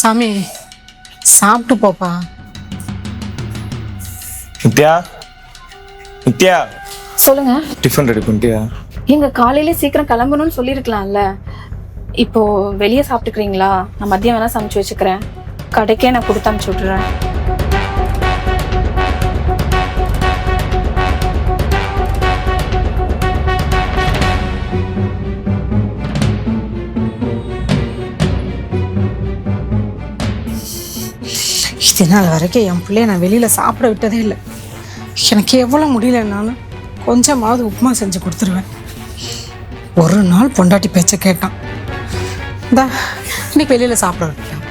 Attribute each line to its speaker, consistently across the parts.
Speaker 1: சாமி சாப்பிட்டு போப்பா.
Speaker 2: நித்யா, நித்யா,
Speaker 3: சொல்லுங்க.
Speaker 2: டிஃபன் ரெடி பண்ணிட்டியா?
Speaker 3: எங்க காலையில சீக்கிரம் கிளம்பணும்னு சொல்லியிருக்கலாம்ல. இப்போ வெளியே சாப்பிட்டுக்கிறீங்களா? நான் மதியம் வேணா சமைச்சு வச்சுக்கிறேன். கடைக்கே நான் கொடுத்து அனுப்பிச்சு விட்டுறேன்.
Speaker 1: இது நாள் வரைக்கும் என் பிள்ளைய நான் வெளியில் சாப்பிட விட்டதே இல்லை. எனக்கு எவ்வளோ முடியலன்னாலும் கொஞ்சமாவது உப்புமா செஞ்சு கொடுத்துருவேன். ஒரு நாள் பொண்டாட்டி பேச்சை கேட்டான். இந்தா இன்னைக்கு வெளியில் சாப்பிட விட்டேன்.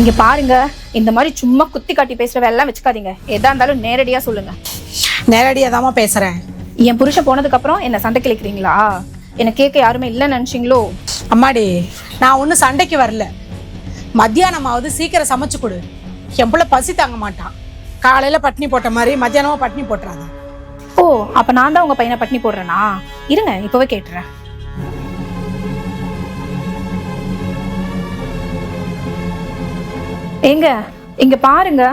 Speaker 3: இங்க பாருங்க, இந்த மாதிரி சும்மா குத்தி காட்டி பேசுற வேலை எல்லாம் வச்சுக்காதீங்க. எதா இருந்தாலும் நேரடியா சொல்லுங்க.
Speaker 1: நேரடியாக தாம்மா பேசுகிறேன்.
Speaker 3: என் புருஷன் போனதுக்கு அப்புறம் என்ன சண்டை கிழிக்கிறீங்களா? என்ன கேட்க யாருமே இல்லைன்னு நினைச்சீங்களோ?
Speaker 1: அம்மாடி, நான் ஒன்றும் சண்டைக்கு வரல. மத்தியானமாவது சீக்கிரம் சமைச்சு கொடு. என் பிள்ளை பசி தாங்க மாட்டான். காலையில் பட்னி போட்ட மாதிரி மத்தியானமும் பட்னி போட்டுறாங்க.
Speaker 3: ஓ, அப்ப நான் தான் உங்க பையனை பட்னி போடுறேனா? இருங்க, இப்பவே கேட்டுறேன். ஏங்க, இங்க பாருங்க,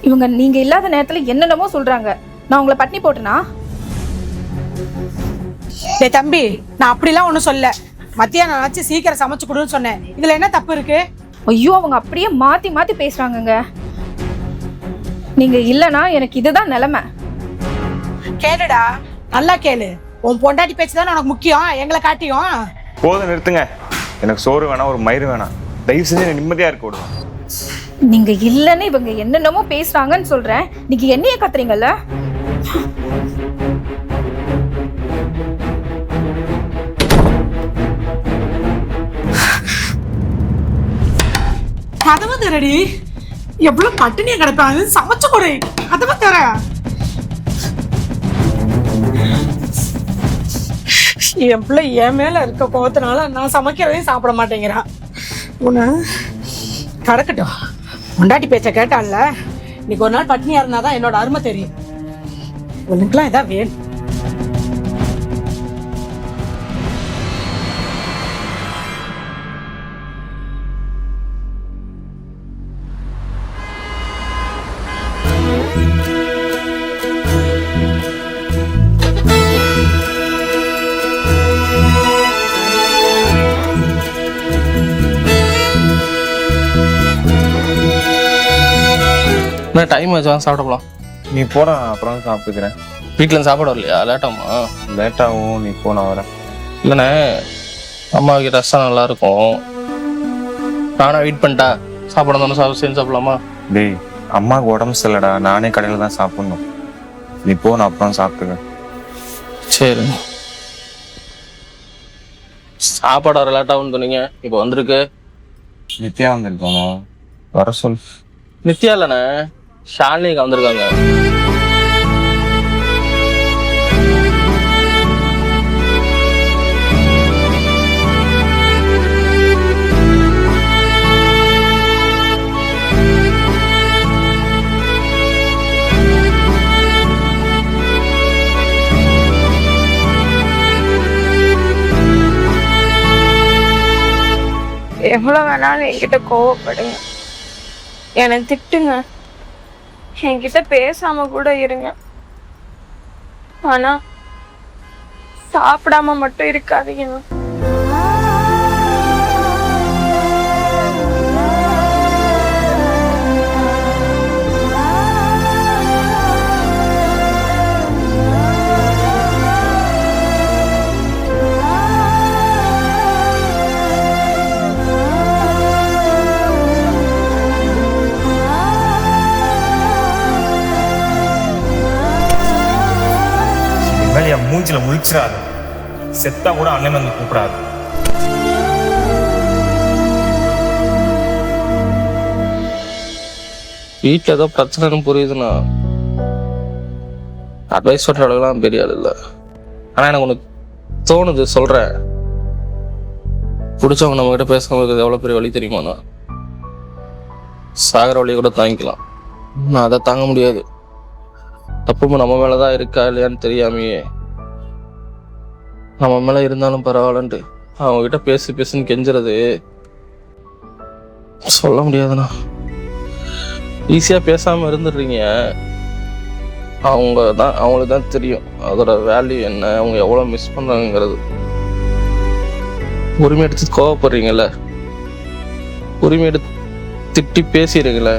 Speaker 3: இவங்க நீங்க இல்லாத நேரத்துல என்னென்னமோ சொல்றாங்க. நான் உங்களை பட்னி போட்டேனா?
Speaker 1: டேய் தம்பி, நான் அப்படிலாம் ஒன்றும் சொல்ல. மத்தியானம் ஆச்சு சீக்கிரம் சமைச்சு கொடுன்னு சொன்னேன். இதில் என்ன தப்பு இருக்கு?
Speaker 3: ஐயோ, அவங்க அப்படியே மாத்தி மாத்தி பேசுறாங்கங்க. நீங்க இல்லனா எனக்கு இதுதான் நிலைமை.
Speaker 1: கேளுடா, நல்லா கேளு. உன் பொண்டாட்டி பேச்சு தானே உனக்கு முக்கியம், எங்களை காட்டியும்.
Speaker 2: போதும், நிறுத்துங்க. எனக்கு சோறு வேணாம், ஒரு மயிறு வேணாம். தயவு செஞ்சு என்னை நிம்மதியா இருக்க விடுங்க.
Speaker 3: நீங்க இல்லன்னு இவங்க என்னென்னமோ பேசுறாங்கன்னு சொல்றேன். நீங்க என்னைய கத்துறீங்கல்ல?
Speaker 1: கதவை தரடி. எவ்வளவு பட்டினியை கிடப்பாங்க, சமைச்சு கொடு. கதவை தர. என் பிள்ளை என் மேல இருக்க கோவத்தினால நான் சமைக்கிறதையும் சாப்பிட மாட்டேங்கிறான். உன்னை கடக்கட்டும். பொண்டாட்டி பேச்ச கேட்டால, இன்னைக்கு ஒரு நாள் பட்னியா இருந்தாதான் என்னோட அருமை தெரியும். உனக்குலாம் இதான் வேணும்.
Speaker 4: என்ன டைம் ஆச்சு, சாப்பிட போகலாம்.
Speaker 2: நீ போடா, அப்புறம் சாப்பிட்டுக்கிறேன்.
Speaker 4: வீட்டில் இருந்து சாப்பாடு வரலையா? லேட்டாகுமா?
Speaker 2: லேட்டாகவும் நீ போ, நான் வரேன்.
Speaker 4: இல்லைண்ணே, அம்மாவுக்கு ரசம் நல்லா இருக்கும். நானா வெயிட் பண்ணிட்டா சாப்பாடு தானே செஞ்சு சாப்பிடலாமா?
Speaker 2: டேய், அம்மாவுக்கு உடம்பு சரியில்லடா. நானே கடையில் தான் சாப்பிட்ணும். நீ போ, நான் அப்புறம் சாப்பிட்டுக்கிறேன்.
Speaker 4: சரி. சாப்பாடு வர லேட்டாகும்னு சொன்னீங்க, இப்போ வந்திருக்கு.
Speaker 2: நித்யா வந்திருக்கோமா? வர சொல்.
Speaker 4: நித்யா இல்லைண்ணே, ஷாலினிக்கு வந்திருக்காங்க.
Speaker 5: எவ்வளவு வேணாலும் என்கிட்ட கோவப்படுங்க, என்னை திட்டுங்க, என்கிட்ட பேசாம கூட இருங்க. ஆனா சாப்பிடாம மட்டும் இருக்காதீங்க.
Speaker 2: என் மூஞ்சில முழிச்சிடாது. செத்தா கூட அண்ணன் வந்து கூப்பிடாது.
Speaker 4: வீட்டில் ஏதோ பிரச்சனைன்னு புரியுதுண்ணா. அட்வைஸ் பண்ணுற அளவுலாம் பெரிய ஆள் இல்லை. ஆனால் எனக்கு ஒன்று தோணுது, சொல்கிறேன். பிடிச்சவங்க நம்மகிட்ட பேசாமல் இருக்கிறது எவ்வளோ பெரிய வழி தெரியுமாண்ணா? சாகர வழியை கூட தாங்கிக்கலாம். நான் அதை தாங்க முடியாது. தப்பு நம்ம மேலதான் இருக்கா இல்லையான்னு தெரியாமையே நம்ம மேல இருந்தாலும் பரவாயில்லன்ட்டு அவங்க கிட்ட பேசுன்னு கெஞ்சுறது சொல்ல முடியாதுண்ணா. ஈஸியாக பேசாமல் இருந்துடுறீங்க. அவங்களுக்கு தான் தெரியும் அதோட வேல்யூ என்ன, அவங்க எவ்வளோ மிஸ் பண்ணுறாங்கிறது. உரிமை எடுத்து கோவப்படுறீங்கள, உரிமை எடுத்து திட்டி பேசிடுறீங்கள,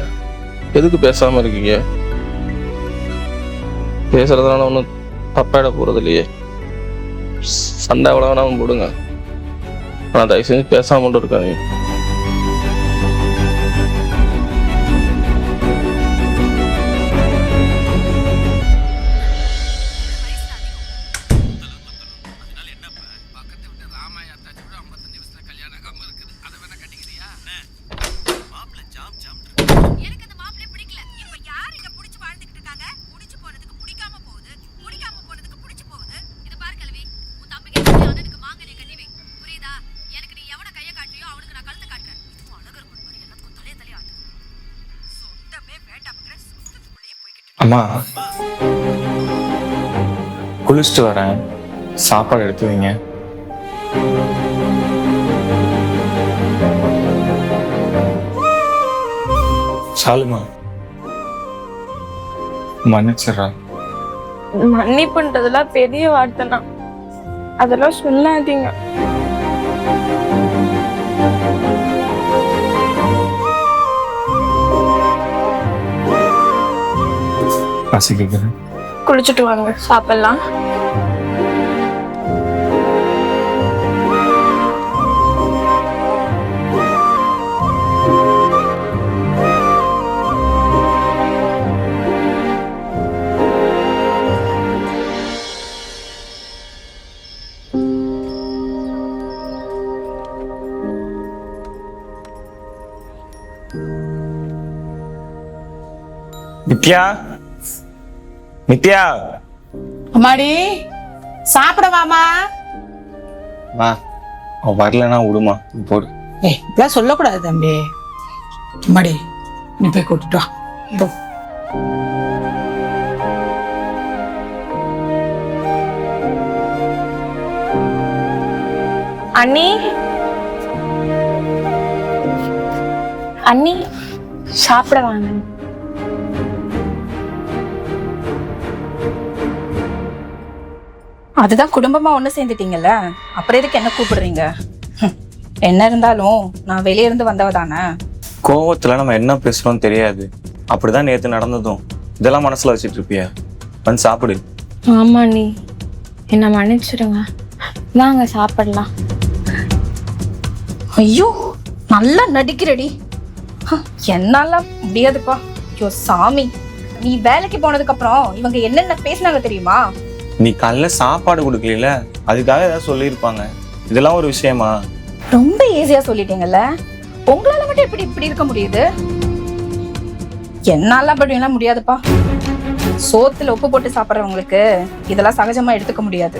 Speaker 4: எதுக்கு பேசாமல் இருக்கீங்க? பேசுறதுனால ஒன்றும் தப்பாயிட போகிறது இல்லையே. சண்டை எவ்வளோ வேணாலும் போடுங்க, ஆனால் தயவு செஞ்சு பேசாம மட்டும் இருக்காங்க.
Speaker 2: அம்மா குளிச்சுட்டு வரேன், சாப்பாடு எடுத்து வைங்க. சாலுமா மன்னிச்சிடுறா.
Speaker 5: மன்னிப்புன்றதெல்லாம் பெரிய வார்த்தைனா, அதெல்லாம் சொல்லாதீங்க.
Speaker 2: பசிக்கிறேன்.
Speaker 5: குளிச்சுட்டு வாங்க, சாப்பிடலாம்.
Speaker 2: நித்யா, நித்யா.
Speaker 1: அம்மாடி சாப்பிடவாமா?
Speaker 2: மா அவ வரலன்னா விடுமா, போடு.
Speaker 1: ஏய் இப்படிலாம் சொல்லக்கூடாது தம்பி. அம்மாடி நீ போய் கூட்டிட்டு வா போ.
Speaker 5: அண்ணி, அண்ணி சாப்பிட வாங்க.
Speaker 3: அதுதான் குடும்பமா ஒண்ணு சேர்ந்துட்டீங்கல்ல, அப்புறம் எதுக்கு என்ன கூப்பிடுறீங்க? என்ன இருந்தாலும் நான் வெளியே இருந்து வந்தவ தானே.
Speaker 2: கோவத்துல நம்ம என்ன பேசுறோம்னு தெரியாது. அப்படிதான் நேத்து நடந்ததும். இதெல்லாம் மனசுல வச்சுட்டு இருப்பியா? வந்து சாப்பிடு.
Speaker 5: ஆமா அண்ணி, என்ன மன்னிச்சிடுங்க. வாங்க சாப்பிடலாம்.
Speaker 3: ஐயோ நல்லா நடிக்கிறடி. என்னால முடியாதுப்பா. ஐயோ சாமி, நீ வேலைக்கு போனதுக்கு அப்புறம் இவங்க என்னென்ன பேசினாங்க தெரியுமா?
Speaker 2: நீ காலைல சாப்பாடு கொடுக்கல, அதுக்காக ஏதாவது சொல்லியிருப்பாங்க. இதெல்லாம் ஒரு விஷயமா?
Speaker 3: ரொம்ப ஈஸியா சொல்லிட்டீங்கல்ல. உங்களால மட்டும் எப்படி இப்படி இருக்க முடியுது? என்னால அப்படியெல்லாம் முடியாதுப்பா. சோத்துல உப்பு போட்டு சாப்பிட்றவங்களுக்கு இதெல்லாம் சகஜமா எடுத்துக்க முடியாது.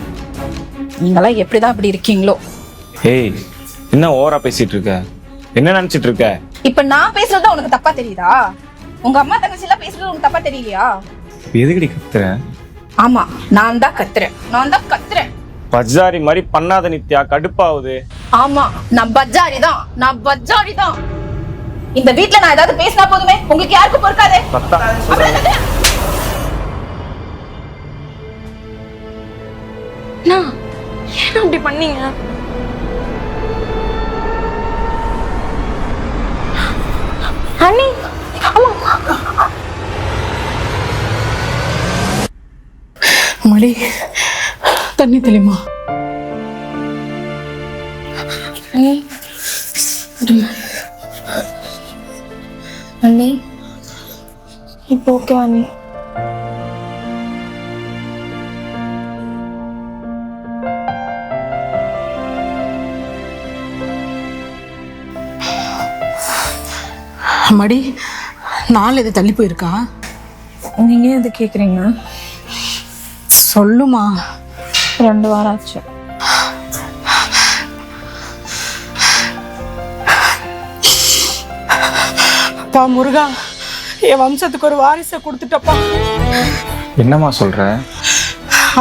Speaker 3: நீங்களாம் எப்படிதான் இப்படி இருக்கீங்களோ?
Speaker 2: ஏய் என்ன ஓவரா பேசிட்டு இருக்க? என்ன நினைச்சிட்டு இருக்க?
Speaker 3: இப்ப நான் பேசுறது உனக்கு தப்பா தெரியுதா? உங்க அம்மா தங்கச்சி எல்லாம் பேசுறது உனக்கு தப்பா தெரியலையா?
Speaker 2: எதுக்கடி கத்துற?
Speaker 3: ஆமா நான் தான் கத்துறேன்.
Speaker 2: பஜாரி மாதிரி பண்ணாத நித்யா, கடுப்பாவுது.
Speaker 3: ஆமா நான் பஜாரி தான். இந்த வீட்ல நான் ஏதாவது பேசினா போதுமே உங்களுக்கு யாருக்கும் பொறுக்காதே.
Speaker 5: ஏன் அப்படி பண்ணீங்க? அண்ணி
Speaker 1: மடி தண்ணி தெளிமா.
Speaker 5: அண்ணி அண்ணி இப்போ ஓகே அண்ணி.
Speaker 1: மடி நாள் இது தள்ளி போயிருக்கா?
Speaker 5: நீங்க எது கேக்குறீங்க?
Speaker 1: சொல்லுமா.
Speaker 5: 2 வாரம் ஆச்சு.
Speaker 1: அப்பா முருகா, என் வம்சத்துக்கு ஒரு வாரிசை கொடுத்துட்டப்பா.
Speaker 2: என்னம்மா சொல்ற?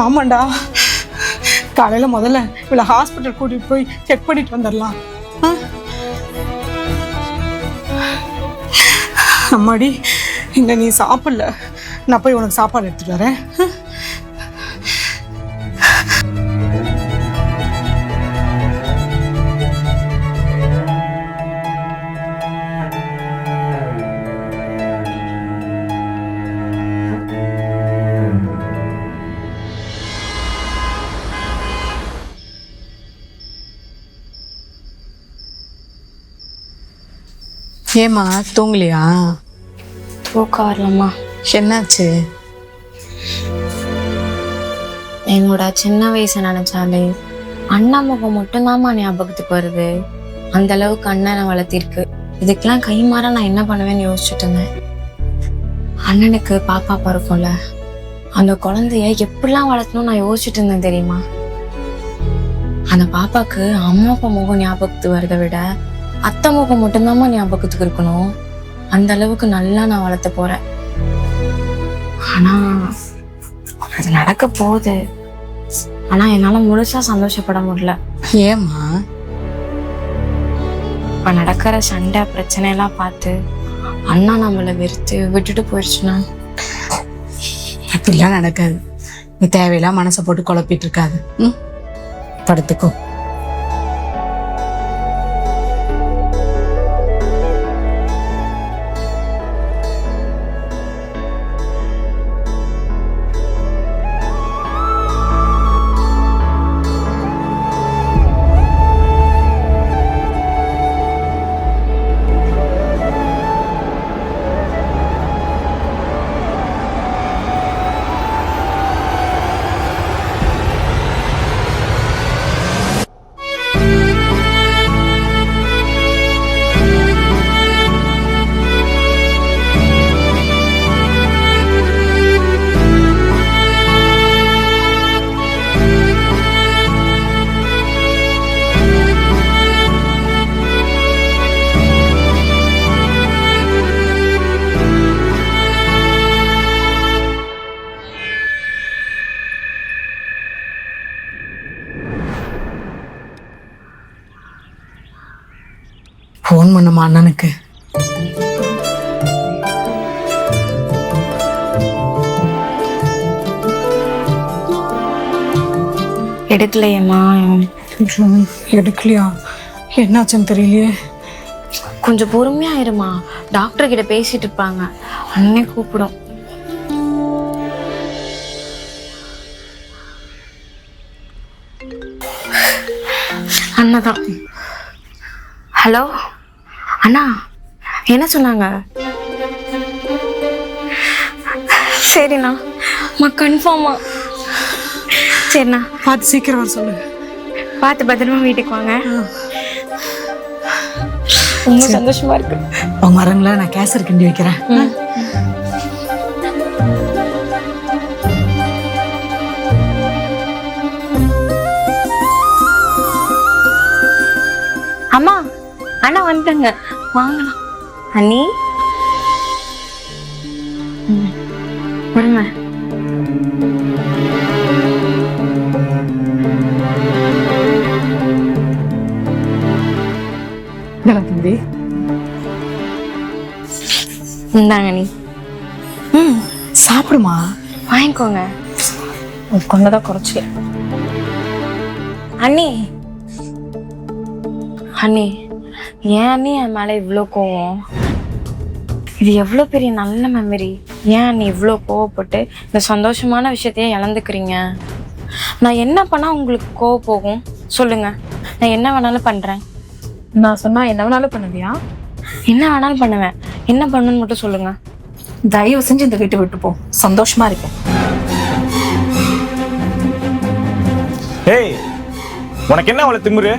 Speaker 1: ஆமாண்டா, காலையில முதல்ல இவளை ஹாஸ்பிட்டல் கூட்டிட்டு போய் செக் பண்ணிட்டு வந்துடலாம். அம்மாடி இன்னும் நீ சாப்பிடல, நான் போய் உனக்கு சாப்பாடு எடுத்துட்டு வரேன். ஏம்மா தூங்கலையா?
Speaker 6: தூக்கம் வரலம்மா.
Speaker 1: என்னாச்சு?
Speaker 6: என்னோட சின்ன வயசை நினைச்சாலே அண்ணா முகம் மட்டும்தாம்மா ஞாபகத்துக்கு வருது. அந்த அளவுக்கு அண்ணனை வளர்த்திருக்கு. இதுக்கெல்லாம் கைமாற நான் என்ன பண்ணுவேன்னு யோசிச்சுட்டு இருந்தேன். அண்ணனுக்கு பாப்பா பிறக்கும்ல, அந்த குழந்தைய எப்படிலாம் வளர்த்தணும் நான் யோசிச்சுட்டு இருந்தேன் தெரியுமா? அந்த பாப்பாக்கு அம்மா அப்பா முகம் ஞாபகத்துக்கு வரதை விட அத்தை முகம் மட்டும்தாம்மா ஞாபகத்துக்கு இருக்கணும். அந்த அளவுக்கு நல்லா நான் வளர்த்த போறேன். ஆனா அது நடக்க போகுது. ஆனா என்னால முழுசா சந்தோஷப்பட முடியல.
Speaker 1: ஏம்மா?
Speaker 6: இப்ப நடக்கிற சண்டை பிரச்சனை எல்லாம் பார்த்து அண்ணா நம்மளை வெறுத்து விட்டுட்டு போயிடுச்சுன்னா
Speaker 1: அப்படிலாம் நடக்காது. நீ தேவையில்லாம் மனசை போட்டு குழப்பிட்டு இருக்காது. படுத்துக்கோ. ஃபோன் பண்ணுமா அண்ணனுக்கு?
Speaker 6: எடுக்கலையேம்மா.
Speaker 1: எடுக்கலையா? என்னாச்சுன்னு தெரியலையே.
Speaker 6: கொஞ்சம் பொறுமையா இருமா. டாக்டர் கிட்ட பேசிட்டு இருப்பாங்க. அண்ணே கூப்பிடும். அண்ணாதான். ஹலோ அண்ணா, என்ன சொன்னாங்க? சரிண்ணா, கன்ஃபார்மா? சரிண்ணா,
Speaker 1: பார்த்து சீக்கிரம் வர சொல்லு.
Speaker 6: பார்த்து பத்திரமா வீட்டுக்கு வாங்க. ரொம்ப சந்தோஷமா இருக்கு.
Speaker 1: அவங்க வரங்களா, நான் கேசர் கிண்டி வைக்கிறேன்.
Speaker 6: அம்மா, அண்ணா வந்துட்டாங்க, வாங்கலாம். அண்ணி வருங்க.
Speaker 1: தம்பி
Speaker 6: இந்தாங்க நீ.
Speaker 1: சாப்பிடுமா.
Speaker 6: வாங்கிக்கோங்க. கொண்டதான் குறைச்சி. அண்ணி அண்ணி, ஏன் அண்ணி என் மேல இவ்வளோ கோவம்? இது எவ்வளோ பெரிய நல்ல மெமரி. ஏன் அண்ணி இவ்வளோ கோவப்பட்டு இந்த சந்தோஷமான விஷயத்தையே இழந்துக்கிறீங்க? நான் என்ன பண்ணா உங்களுக்கு கோவம் போகும் சொல்லுங்க. நான் என்ன வேணாலும் பண்றேன்.
Speaker 3: நான் சொன்னா என்ன வேணாலும் பண்ணுவியா?
Speaker 6: என்ன வேணாலும் பண்ணுவேன். என்ன பண்ணணும்னு மட்டும் சொல்லுங்க.
Speaker 3: தயவு செஞ்சு இந்த வீட்டை விட்டு போ. சந்தோஷமா இருக்கேன்.
Speaker 2: ஏய், உனக்கு என்ன அவளை திமுரு?